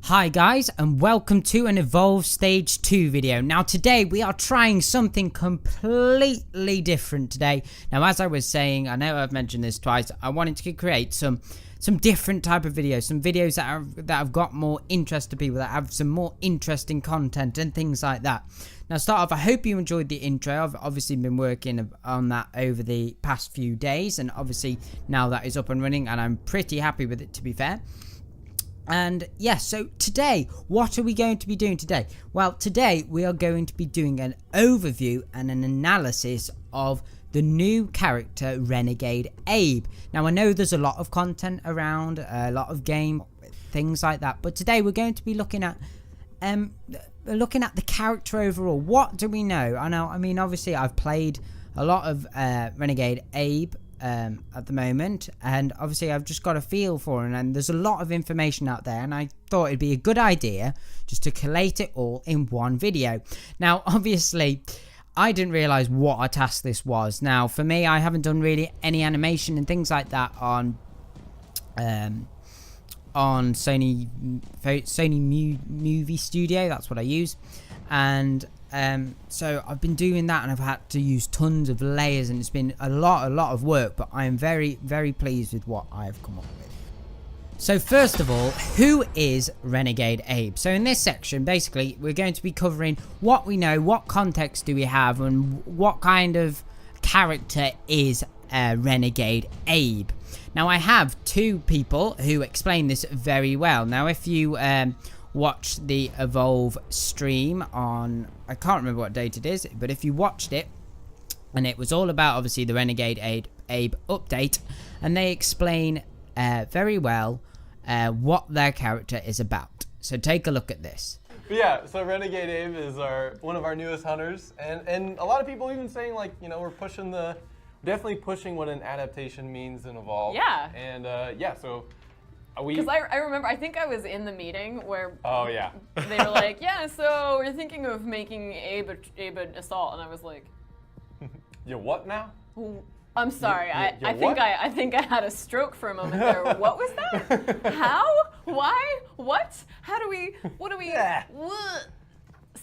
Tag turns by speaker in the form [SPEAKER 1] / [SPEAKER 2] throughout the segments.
[SPEAKER 1] Hi guys, and welcome to an Evolve Stage 2 video. Now today we are trying something completely different today. Now as I was saying, I know I've mentioned this twice, I wanted to create some different type of videos, some videos that have got more interest to people, that have some more interesting content and things like that. Now start off, I hope you enjoyed the intro. I've obviously been working on that over the past few days, and obviously now that is up and running and I'm pretty happy with it, to be fair. And yes, so today, what are we going to be doing today? Well, today we are going to be doing an overview and an analysis of the new character Renegade Abe. Now I know there's a lot of content around, a lot of game, things like that, but today we're going to be looking at the character overall. What do we know? I mean obviously I've played a lot of Renegade Abe at the moment, and obviously I've just got a feel for it, and there's a lot of information out there, and I thought it'd be a good idea just to collate it all in one video. Now obviously I didn't realize what a task this was. Now for me, I haven't done really any animation and things like that on Sony Movie Studio. That's what I use, and so I've been doing that, and I've had to use tons of layers, and it's been a lot of work, but I am very pleased with what I've come up with. So first of all, who is Renegade Abe? So in this section, basically we're going to be covering what we know, what context do we have, and what kind of character is Renegade Abe. Now I have two people who explain this very well. Now if you watch the Evolve stream on, I can't remember what date it is, but if you watched it, and it was all about obviously the Renegade Abe update, and they explain very well what their character is about. So take a look at this.
[SPEAKER 2] But yeah, so Renegade Abe is one of our newest hunters, and a lot of people even saying, like, you know, we're definitely pushing what an adaptation means in Evolve.
[SPEAKER 3] Yeah.
[SPEAKER 2] And yeah, so
[SPEAKER 3] because I remember, I think I was in the meeting where
[SPEAKER 2] oh yeah,
[SPEAKER 3] they were like, yeah, so we're thinking of making Abe an assault, and I was like,
[SPEAKER 2] you what now?
[SPEAKER 3] I'm sorry,
[SPEAKER 2] I
[SPEAKER 3] think I had a stroke for a moment there. What was that? How? Why? What? How do we? What do we? What?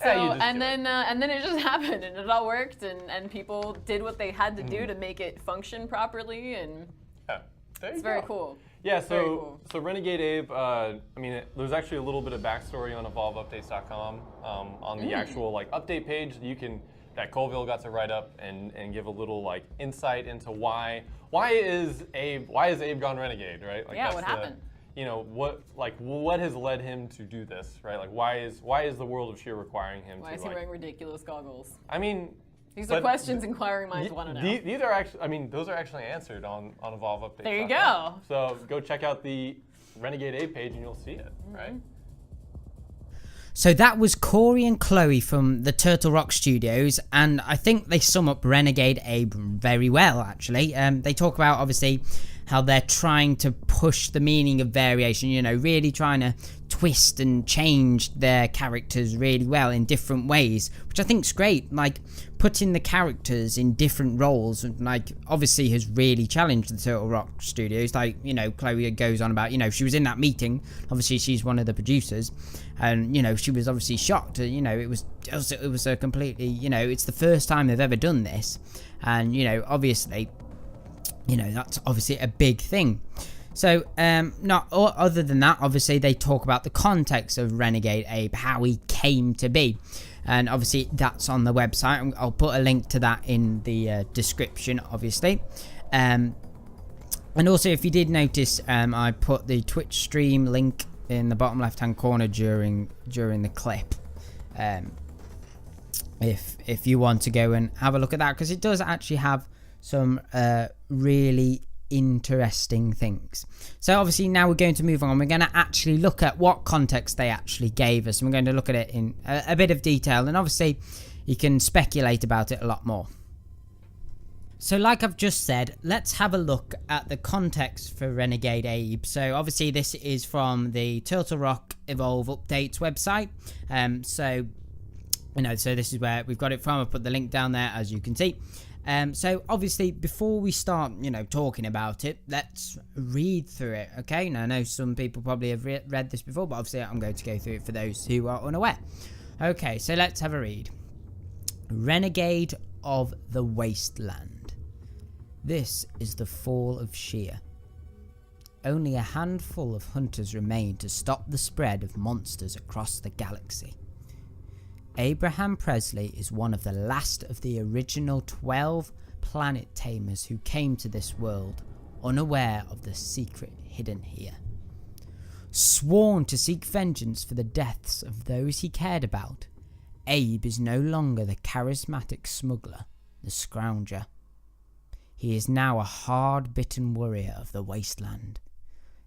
[SPEAKER 3] So and then it just happened, and it all worked, and people did what they had to do to make it function properly, and it's very cool.
[SPEAKER 2] Yeah, so Renegade Abe, I mean, there's actually a little bit of backstory on evolveupdates.com on the actual like update page. That Colville got to write up and give a little like insight into why is Abe gone Renegade, right? Like,
[SPEAKER 3] yeah, what happened?
[SPEAKER 2] You know, what has led him to do this, right? Like why is the world of Sheer requiring him to?
[SPEAKER 3] Why is he wearing ridiculous goggles?
[SPEAKER 2] I mean,
[SPEAKER 3] these are questions inquiring minds want to know.
[SPEAKER 2] These are actually, I mean, those are actually answered on Evolve Updates.
[SPEAKER 3] There you go.
[SPEAKER 2] So go check out the Renegade Abe page and you'll see it, right?
[SPEAKER 1] So that was Corey and Chloe from the Turtle Rock Studios, and I think they sum up Renegade Abe very well, actually. They talk about, obviously, how they're trying to push the meaning of variation, you know, really trying to twist and change their characters really well in different ways, which I think is great. Like, putting the characters in different roles, like, obviously has really challenged the Turtle Rock Studios. Like, you know, Chloe goes on about, you know, she was in that meeting, obviously she's one of the producers, and, you know, she was obviously shocked. You know, it was a completely, you know, it's the first time they've ever done this, and, you know, obviously, you know, that's obviously a big thing. So, not other than that, obviously they talk about the context of Renegade Abe, how he came to be, and obviously that's on the website. I'll put a link to that in the description, obviously. And also, if you did notice, I put the Twitch stream link in the bottom left-hand corner during the clip. If you want to go and have a look at that, because it does actually have some really interesting things. So obviously now we're going to move on. We're going to actually look at what context they actually gave us, and we're going to look at it in a bit of detail, and obviously you can speculate about it a lot more. So like I've just said, let's have a look at the context for Renegade Abe. So obviously this is from the Turtle Rock Evolve Updates website. So, you know, so this is where we've got it from. I've put the link down there, as you can see. So obviously, before we start, talking about it, let's read through it, okay? Now, I know some people probably have read this before, but obviously I'm going to go through it for those who are unaware. Okay, so let's have a read. Renegade of the Wasteland. This is the fall of Sheer. Only a handful of hunters remain to stop the spread of monsters across the galaxy. Abraham Presley is one of the last of the original 12 planet tamers who came to this world, unaware of the secret hidden here. Sworn to seek vengeance for the deaths of those he cared about, Abe is no longer the charismatic smuggler, the scrounger. He is now a hard-bitten warrior of the wasteland.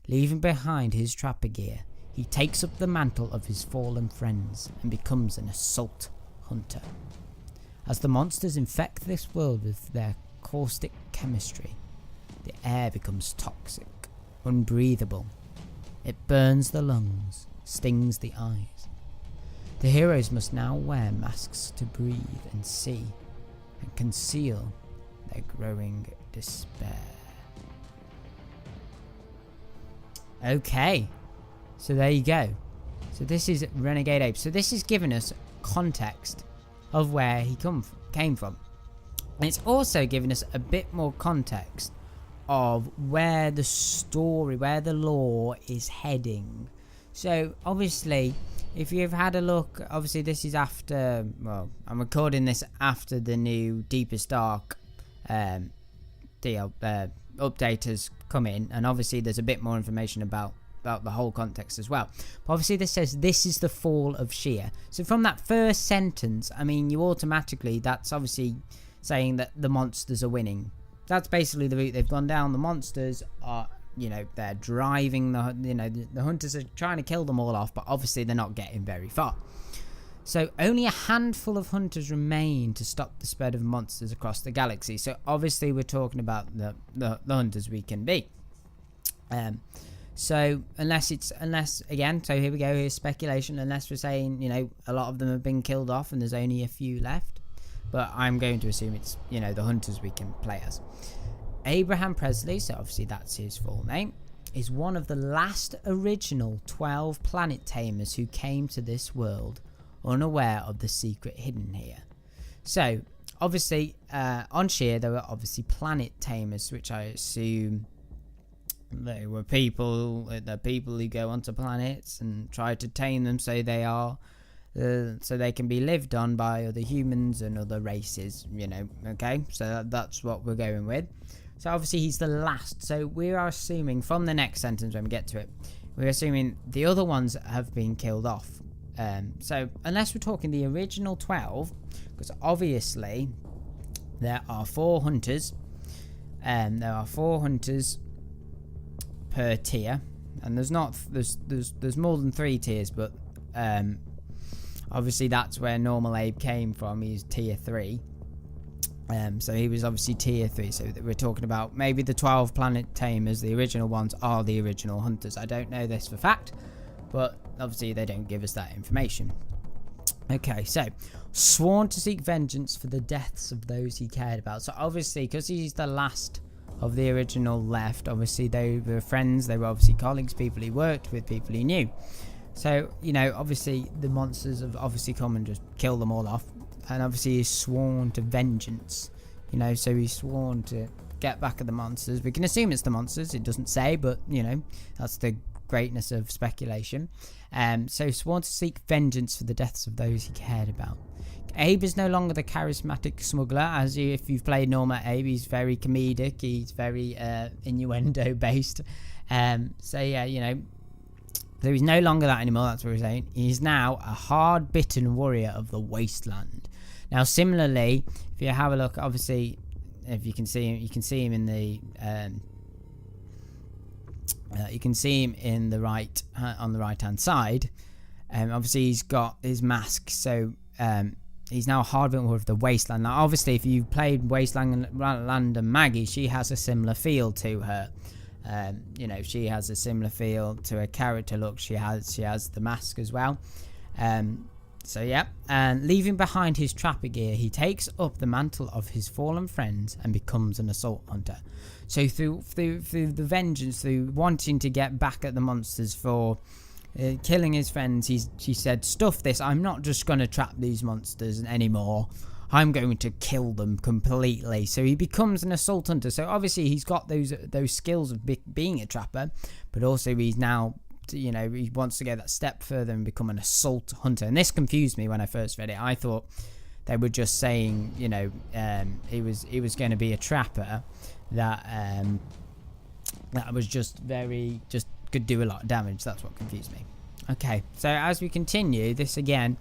[SPEAKER 1] Leaving behind his trapper gear, he takes up the mantle of his fallen friends and becomes an assault hunter. As the monsters infect this world with their caustic chemistry, the air becomes toxic, unbreathable. It burns the lungs, stings the eyes. The heroes must now wear masks to breathe and see, and conceal their growing despair. Okay, so there you go. So this is Renegade Abe. So this is giving us context of where he came from. And it's also giving us a bit more context of where the story, where the lore is heading. So obviously, if you've had a look, obviously this is after, well, I'm recording this after the new Deepest Dark update has come in, and obviously there's a bit more information about the whole context as well. But obviously this says this is the fall of Sheer. So from that first sentence, I mean, you automatically, that's obviously saying that the monsters are winning. That's basically the route they've gone down. The monsters are, they're driving the hunters are trying to kill them all off, but obviously they're not getting very far. So only a handful of hunters remain to stop the spread of monsters across the galaxy. So obviously we're talking about the hunters we can be. So unless again, so here we go, here's speculation, unless we're saying, a lot of them have been killed off and there's only a few left. But I'm going to assume it's, the hunters we can play as. Abraham Presley, so obviously that's his full name, is one of the last original 12 planet tamers who came to this world unaware of the secret hidden here. So obviously on Sheer there were obviously planet tamers, which I assume they were people who go onto planets and try to tame them so they can be lived on by other humans and other races, okay? So that's what we're going with. So obviously he's the last. So we are assuming from the next sentence when we get to it, we're assuming the other ones have been killed off. So unless we're talking the original 12, because obviously there are 4 hunters. There are 4 hunters per tier, and there's more than 3 tiers, but obviously that's where normal Abe came from. He's tier 3. So he was obviously tier 3. So we're talking about maybe the 12 planet tamers, the original ones, are the original hunters. I don't know this for fact, but obviously they don't give us that information. Okay, so sworn to seek vengeance for the deaths of those he cared about. So obviously, because he's the last of the original left, obviously they were friends, they were obviously colleagues, people he worked with, people he knew. So, obviously the monsters have obviously come and just killed them all off. And obviously he's sworn to vengeance, so he's sworn to get back at the monsters. We can assume it's the monsters, it doesn't say, but, that's the greatness of speculation. So sworn to seek vengeance for the deaths of those he cared about. Abe is no longer the charismatic smuggler, if you've played normal Abe, he's very comedic, he's very innuendo based. So yeah, so he's no longer that anymore, that's what we're saying. He's now a hard-bitten warrior of the wasteland. Now similarly, if you have a look, obviously, if you can see him in the on the right hand side. Obviously he's got his mask, so he's now a hard-bitten warrior of the wasteland. Now obviously if you've played Wasteland and Maggie, she has a similar feel to her. She has a similar feel to her character look. She has the mask as well. So yeah, and leaving behind his trapper gear, he takes up the mantle of his fallen friends and becomes an assault hunter. So through the vengeance, through wanting to get back at the monsters for killing his friends, he said, stuff this, I'm not just going to trap these monsters anymore, I'm going to kill them completely. So he becomes an assault hunter. So obviously he's got those skills of being a trapper, but also he's now, you know, he wants to go that step further and become an assault hunter. And this confused me when I first read it. I thought they were just saying, you know, he was going to be a trapper that was just could do a lot of damage. That's what confused me. Okay, so as we continue, this again,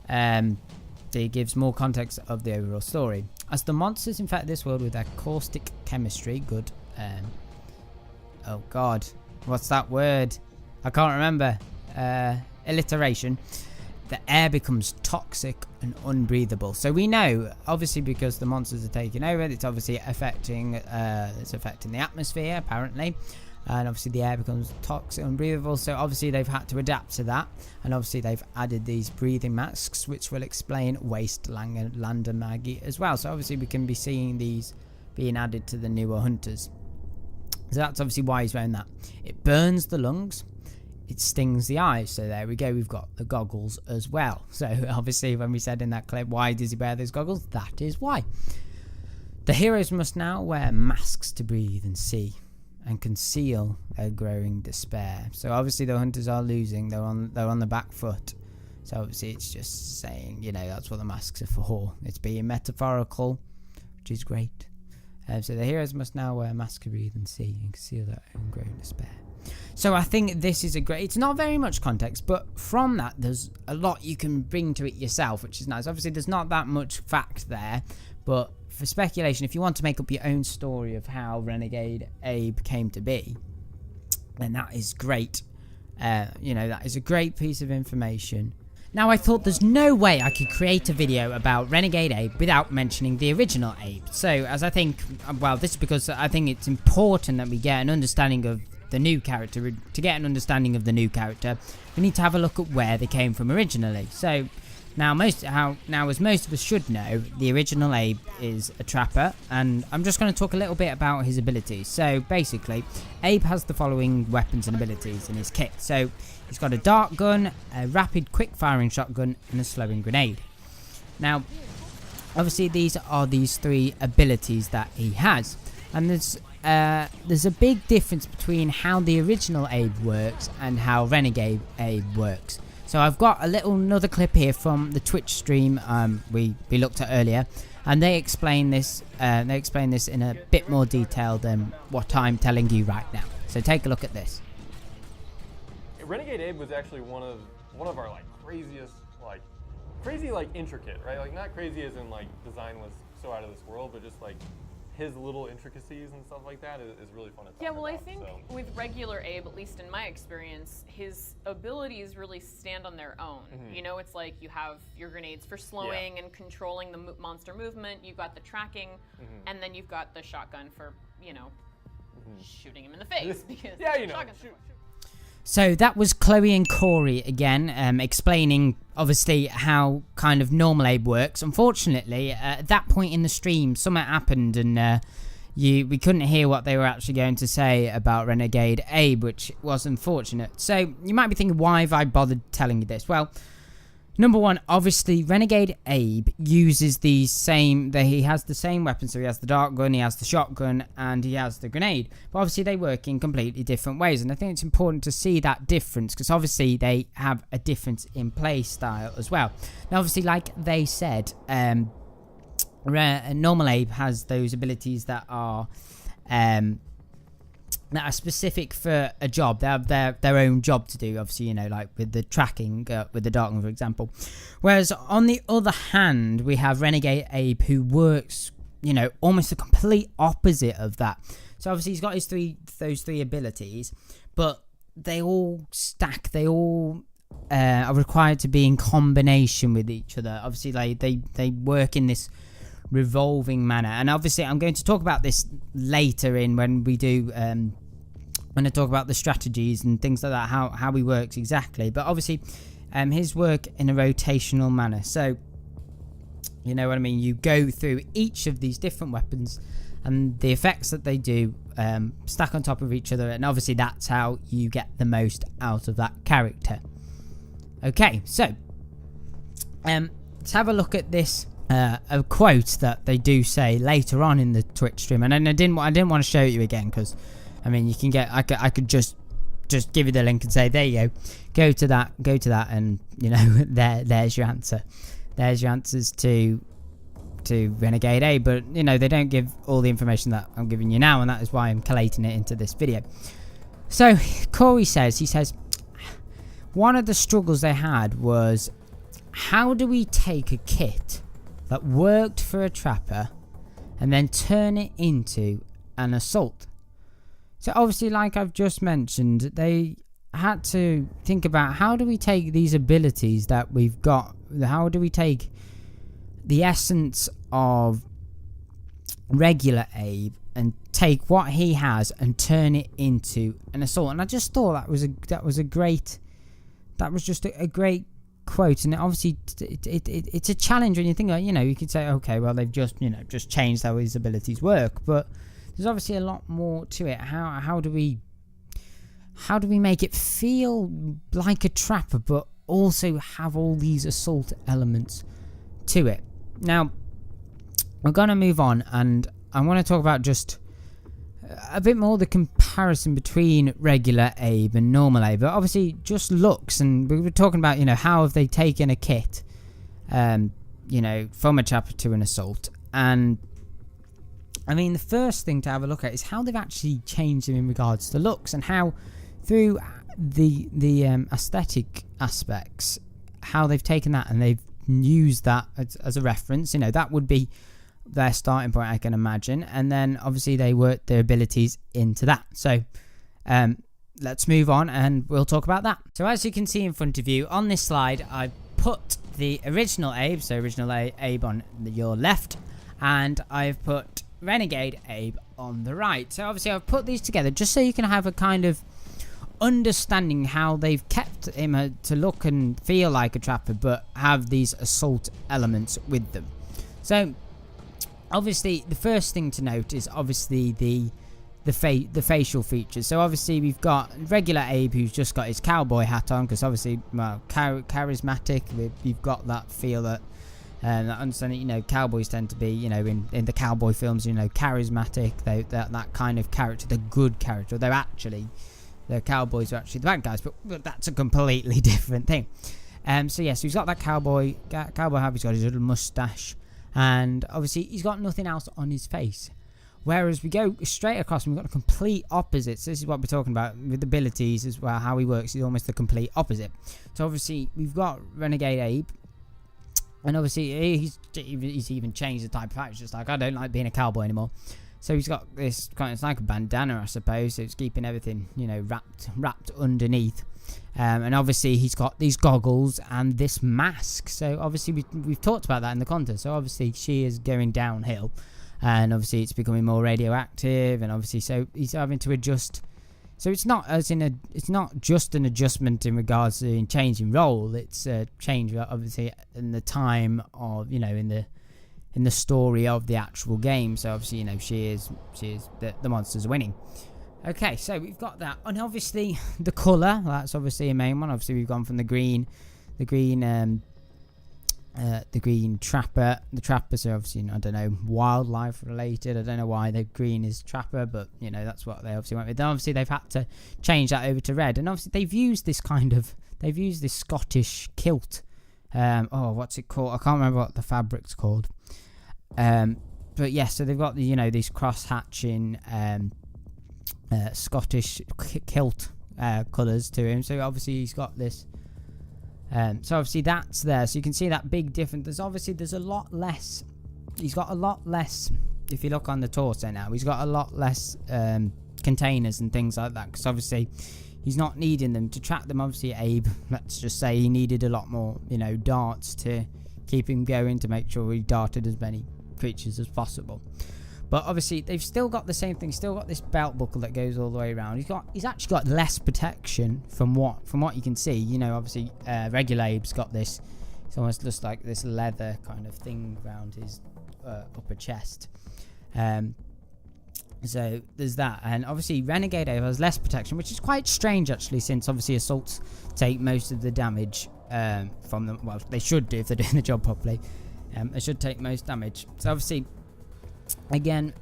[SPEAKER 1] it gives more context of the overall story. As the monsters infect this world with their caustic chemistry, oh god, what's that word? I can't remember. Alliteration. The air becomes toxic and unbreathable. So we know, obviously, because the monsters are taking over, it's obviously affecting the atmosphere, apparently. And obviously the air becomes toxic and unbreathable. So obviously they've had to adapt to that. And obviously they've added these breathing masks, which will explain Wastelander Maggie as well. So obviously we can be seeing these being added to the newer hunters. So that's obviously why he's wearing that. It burns the lungs. It stings the eyes. So there we go. We've got the goggles as well. So obviously when we said in that clip, why does he wear those goggles? That is why. The heroes must now wear masks to breathe and see and conceal their growing despair. So obviously the hunters are losing. They're on the back foot. So obviously it's just saying, you know, that's what the masks are for. It's being metaphorical, which is great. So the heroes must now wear masks to breathe and see and conceal their own growing despair. So I think this is a great, it's not very much context, but from that there's a lot you can bring to it yourself, which is nice. Obviously there's not that much fact there, but for speculation, if you want to make up your own story of how Renegade Abe came to be, then that is great. You know, that is a great piece of information. Now I thought there's no way I could create a video about Renegade Abe without mentioning the original Abe. So as I think, well, this is because I think it's important that we get an understanding of the new character. To get an understanding of the new character, we need to have a look at where they came from originally. So now as most of us should know, the original Abe is a trapper, and I'm just going to talk a little bit about his abilities. So basically, Abe has the following weapons and abilities in his kit. So he's got a dart gun, a rapid quick firing shotgun, and a slowing grenade. Now obviously these are these three abilities that he has, and there's a big difference between how the original Abe works and how Renegade Abe works. So I've got another clip here from the Twitch stream we looked at earlier, and they explain this in a bit more detail than what I'm telling you right now. So take a look at this.
[SPEAKER 2] Renegade Abe was actually one of our like craziest, like crazy, like intricate, right? Like not crazy as in like design was so out of this world, but just like his little intricacies and stuff like that is really fun to talk about.
[SPEAKER 3] Yeah, well, I think with regular Abe, at least in my experience, his abilities really stand on their own. Mm-hmm. You know, it's like you have your grenades for slowing and controlling the monster movement, you've got the tracking, and then you've got the shotgun for, you know, shooting him in the face. Because
[SPEAKER 2] yeah, you know,
[SPEAKER 1] So that was Chloe and Corey again, explaining obviously how kind of normal Abe works. Unfortunately, at that point in the stream, something happened and we couldn't hear what they were actually going to say about Renegade Abe, which was unfortunate. So you might be thinking, why have I bothered telling you this? Well, number one, obviously Renegade Abe uses he has the same weapons. So he has the dart gun, he has the shotgun, and he has the grenade. But obviously they work in completely different ways, and I think it's important to see that difference, because obviously they have a difference in play style as well. Now obviously, like they said, normal Abe has those abilities that are specific for a job. They have their own job to do, obviously, you know, like with the tracking, with the dart gun, for example. Whereas on the other hand, we have Renegade Abe, who works, you know, almost the complete opposite of that. So obviously he's got those three abilities, but they all stack, they all are required to be in combination with each other. Obviously, like they work in this revolving manner, and obviously I'm going to talk about this later when we do when I talk about the strategies and things like that, how he works exactly. But obviously his work in a rotational manner. So, you know what I mean? You go through each of these different weapons and the effects that they do stack on top of each other, and obviously that's how you get the most out of that character. Okay, so let's have a look at this a quote that they do say later on in the Twitch stream, and I didn't want to show you again because I mean you can get I could just give you the link and say there you go to that, and you know there's your answer. There's your answers to Renegade Abe, but you know they don't give all the information that I'm giving you now, and that is why I'm collating it into this video. So Corey says, one of the struggles they had was, how do we take a kit that worked for a trapper and then turn it into an assault? So obviously, like I've just mentioned, they had to think about, how do we take these abilities that we've got, how do we take the essence of regular Abe and take what he has and turn it into an assault? And I just thought that was just a great quote, and obviously it's a challenge when you think about, you know, you could say, okay, well they've just changed how his abilities work, but there's obviously a lot more to it. How do we make it feel like a trapper but also have all these assault elements to it? Now we're gonna move on, and I want to talk about just a bit more the comparison between regular Abe and normal Abe, but obviously just looks, and we were talking about, you know, how have they taken a kit you know, from a trapper to an assault. And I mean, the first thing to have a look at is how they've actually changed them in regards to looks, and how through the aesthetic aspects, how they've taken that and they've used that as a reference. You know, that would be their starting point, I can imagine, and then obviously they work their abilities into that. So let's move on and we'll talk about that. So as you can see in front of you on this slide, I put the original Abe, so original Abe on your left, and I've put Renegade Abe on the right. So obviously I've put these together just so you can have a kind of understanding how they've kept him to look and feel like a trapper but have these assault elements with them. So obviously the first thing to note is obviously the facial features. So obviously we've got regular Abe, who's just got his cowboy hat on, because obviously, well, charismatic. We've got that feel that understanding, you know, cowboys tend to be, you know, in the cowboy films, you know, charismatic. That kind of character, the good character. They're actually, the cowboys are actually the bad guys, but that's a completely different thing. So yes, he's got that cowboy hat. He's got his little mustache, and obviously he's got nothing else on his face. Whereas we go straight across and we've got the complete opposites. This is what we're talking about with abilities as well. How he works is almost the complete opposite. So obviously we've got Renegade Abe, and obviously he's even changed the type of hat. It's just like, I don't like being a cowboy anymore. So he's got this kind of, it's like a bandana, I suppose. So it's keeping everything, you know, wrapped underneath. And obviously he's got these goggles and this mask. So obviously we've talked about that in the content. So obviously she is going downhill, and obviously it's becoming more radioactive, and obviously so he's having to adjust. So it's not just an adjustment in regards to changing role. It's a change obviously in the time of, you know, in the story of the actual game. So obviously, you know, she is the monsters are winning. Okay, so we've got that, and obviously the colour, that's obviously a main one. Obviously we've gone from the green trapper. The trappers are obviously, you know, I don't know, wildlife related. I don't know why the green is trapper, but you know, that's what they obviously went with. Then obviously they've had to change that over to red, and obviously they've used this Scottish kilt. What's it called? I can't remember what the fabric's called. But yeah, so they've got the, you know, these cross-hatching Scottish kilt colours to him. So obviously he's got this. So obviously that's there. So you can see that big difference. There's a lot less. He's got a lot less. If you look on the torso now, he's got a lot less containers and things like that. Because obviously he's not needing them to track them. Obviously Abe, let's just say he needed a lot more, you know, darts to keep him going, to make sure he darted as many creatures as possible. But obviously they've still got the same thing, still got this belt buckle that goes all the way around. He's actually got less protection from what you can see. You know, obviously regular Abe's got this. It's almost just like this leather kind of thing around his upper chest. So there's that, and obviously Renegade Abe has less protection, which is quite strange actually, since obviously assaults take most of the damage from them. Well, they should do if they're doing the job properly. They should take most damage. So obviously, again,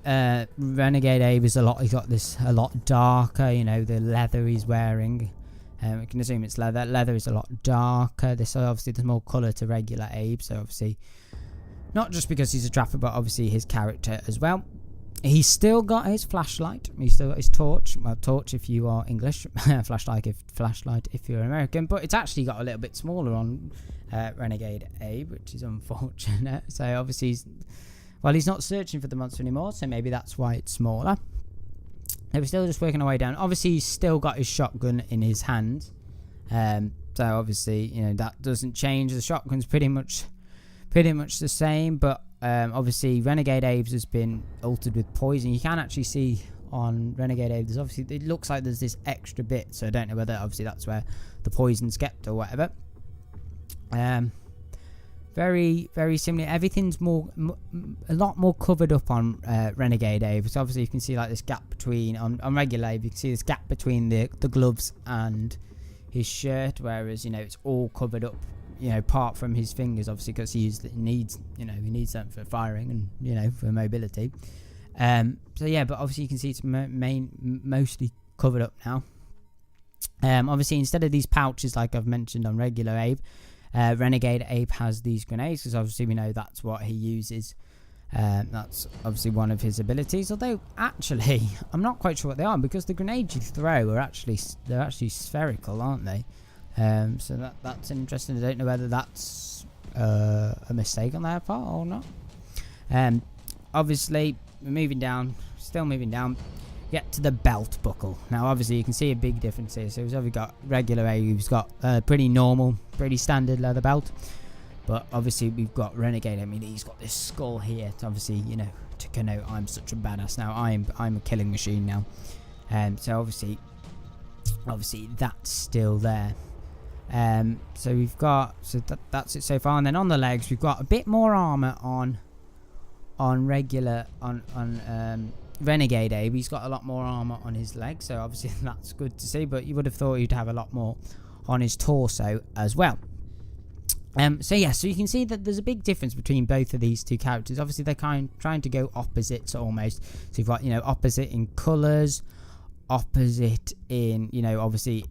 [SPEAKER 1] Renegade Abe is he's got this a lot darker. You know, the leather he's wearing. We can assume it's leather. Leather is a lot darker. Obviously there's more colour to regular Abe. So obviously, not just because he's a trapper, but obviously his character as well. He's still got his flashlight. He's still got his torch. Well, torch if you are English. flashlight if you're American. But it's actually got a little bit smaller on Renegade Abe, which is unfortunate. So obviously, he's not searching for the monster anymore. So maybe that's why it's smaller. We're still just working our way down. Obviously, he's still got his shotgun in his hand. So obviously, you know, that doesn't change. The shotgun's pretty much the same, but obviously Renegade Abe's has been altered with poison. You can actually see on Renegade Abe, there's obviously, it looks like there's this extra bit, so I don't know whether obviously that's where the poison's kept or whatever. Very, very similar. Everything's a lot more covered up on Renegade Abe. So obviously you can see like this gap between, on regular Abe, you can see this gap between the gloves and his shirt, whereas, you know, it's all covered up, you know, apart from his fingers, obviously, because he needs them for firing and, you know, for mobility. So yeah, but obviously you can see it's mostly covered up now. Obviously, instead of these pouches like I've mentioned on regular Abe, Renegade Abe has these grenades, because obviously we know that's what he uses. That's obviously one of his abilities, although actually I'm not quite sure what they are, because the grenades you throw are actually spherical, aren't they? So that's interesting. I don't know whether that's a mistake on their part or not. Obviously we're still moving down, get to the belt buckle. Now obviously you can see a big difference here. So we've got regular Abe, who's got pretty normal, pretty standard leather belt, but obviously we've got Renegade. I mean, he's got this skull here to obviously, you know, to connote I'm such a badass now. I'm a killing machine now. So obviously that's still there. So we've got, that's it so far. And then on the legs we've got a bit more armor on Renegade Abe. He's got a lot more armor on his legs, so obviously that's good to see, but you would have thought he'd have a lot more on his torso as well. So yeah, so you can see that there's a big difference between both of these two characters. Obviously they're trying to go opposites almost. So you've got, you know, opposite in colours, opposite in, you know, obviously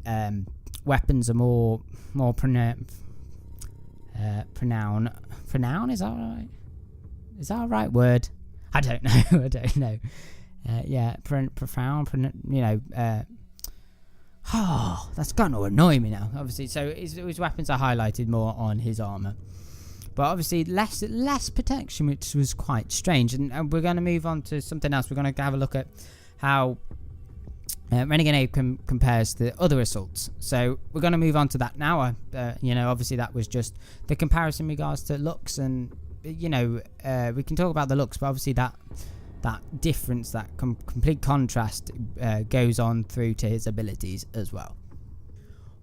[SPEAKER 1] weapons are more pronoun, is that right? Is that a right word? I don't know. Yeah, profound, you know. That's going to annoy me now. Obviously, so his weapons are highlighted more on his armor, but obviously less protection, which was quite strange. And we're going to move on to something else. We're going to have a look at how Renegade Abe compares to other assaults. So we're going to move on to that now. You know, obviously that was just the comparison in regards to looks, and you know, we can talk about the looks, but obviously that difference, that complete contrast goes on through to his abilities as well.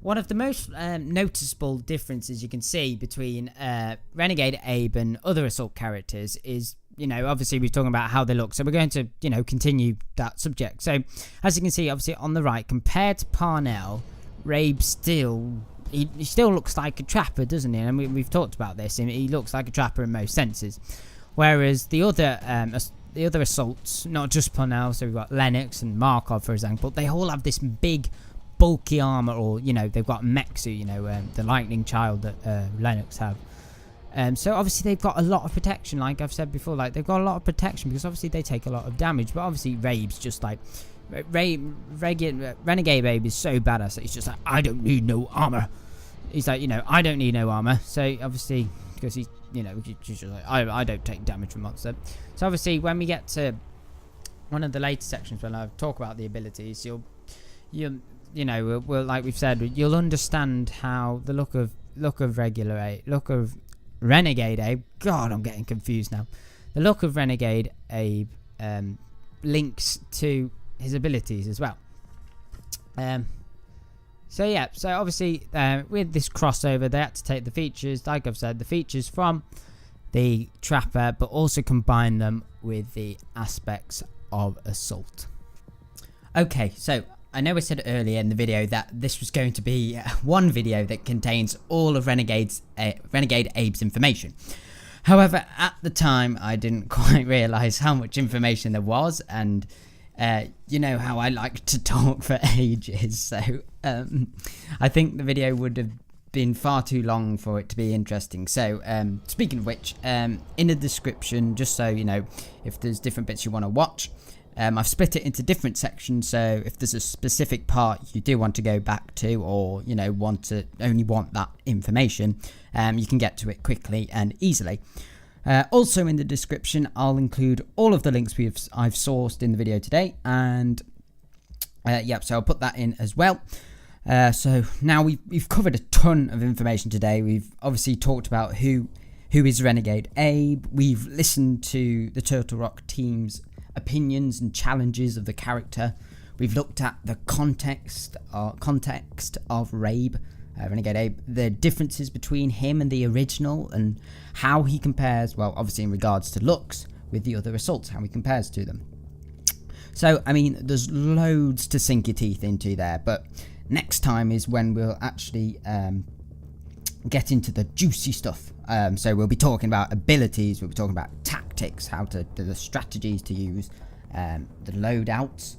[SPEAKER 1] One of the most noticeable differences you can see between Renegade Abe and other assault characters is, you know, obviously we're talking about how they look, so we're going to, you know, continue that subject. So as you can see, obviously on the right, compared to Parnell, Abe he still looks like a trapper, doesn't he? And we've talked about this. He looks like a trapper in most senses. Whereas the other assaults, not just Parnell, so we've got Lennox and Markov, for example, they all have this big, bulky armor, or, you know, they've got mech suit, you know, the lightning child that Lennox have. So obviously they've got a lot of protection, like I've said before. Like, they've got a lot of protection because obviously they take a lot of damage. But obviously Abe's just like, Renegade Abe is so badass that he's just like, I don't need no armor. He's like, you know, I don't need no armor. So obviously, because he's, you know, he's just like, I don't take damage from monster. So obviously when we get to one of the later sections when I talk about the abilities, you'll you know, we'll, like we've said, you'll understand how the look of Renegade Abe. God, I'm getting confused now. The look of Renegade Abe links to his abilities as well. So yeah, so obviously with this crossover, they had to take the features, like I've said, the features from the Trapper, but also combine them with the aspects of Assault. Okay, so I know I said earlier in the video that this was going to be one video that contains all of Renegade Abe's information. However, at the time, I didn't quite realise how much information there was, and you know how I like to talk for ages, so I think the video would have been far too long for it to be interesting. So speaking of which, in the description, just so you know, if there's different bits you want to watch, I've split it into different sections, so if there's a specific part you do want to go back to, or you know only want that information, you can get to it quickly and easily. Also in the description, I'll include all of the links I've sourced in the video today, and yep, so I'll put that in as well. So now we've covered a ton of information today. We've obviously talked about who is Renegade Abe. We've listened to the Turtle Rock team's opinions and challenges of the character. We've looked at the context of Renegade Abe, the differences between him and the original, and how he compares, well, obviously in regards to looks, with the other assaults, how he compares to them. So, I mean, there's loads to sink your teeth into there, but next time is when we'll actually get into the juicy stuff. So we'll be talking about abilities, we'll be talking about tactics, the strategies to use, the loadouts,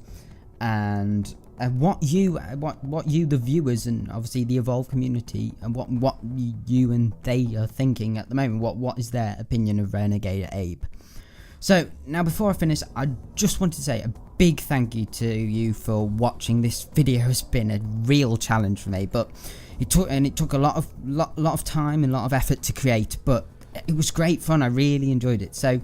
[SPEAKER 1] and what you, the viewers, and obviously the Evolve community, and what you and they are thinking at the moment. What is their opinion of Renegade Abe? So now, before I finish, I just want to say a big thank you to you for watching. This video has been a real challenge for me, but it took a lot of time and a lot of effort to create, but it was great fun. I really enjoyed it. So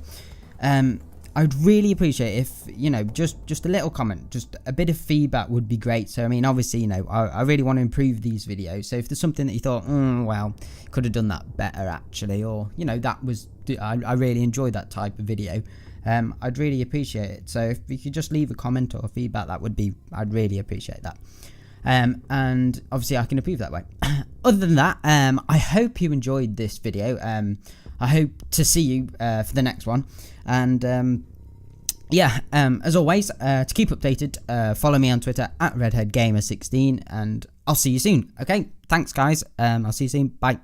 [SPEAKER 1] I'd really appreciate if, you know, just a little comment, just a bit of feedback would be great. So I mean, obviously, you know, I really want to improve these videos. So if there's something that you thought, well, could have done that better actually, or you know, I really enjoyed that type of video, I'd really appreciate it. So if you could just leave a comment or feedback, I'd really appreciate that. And obviously I can improve that way. Other than that, I hope you enjoyed this video. I hope to see you for the next one. And yeah, as always, to keep updated, follow me on Twitter at RedheadGamer16, and I'll see you soon. Okay, thanks guys. I'll see you soon. Bye.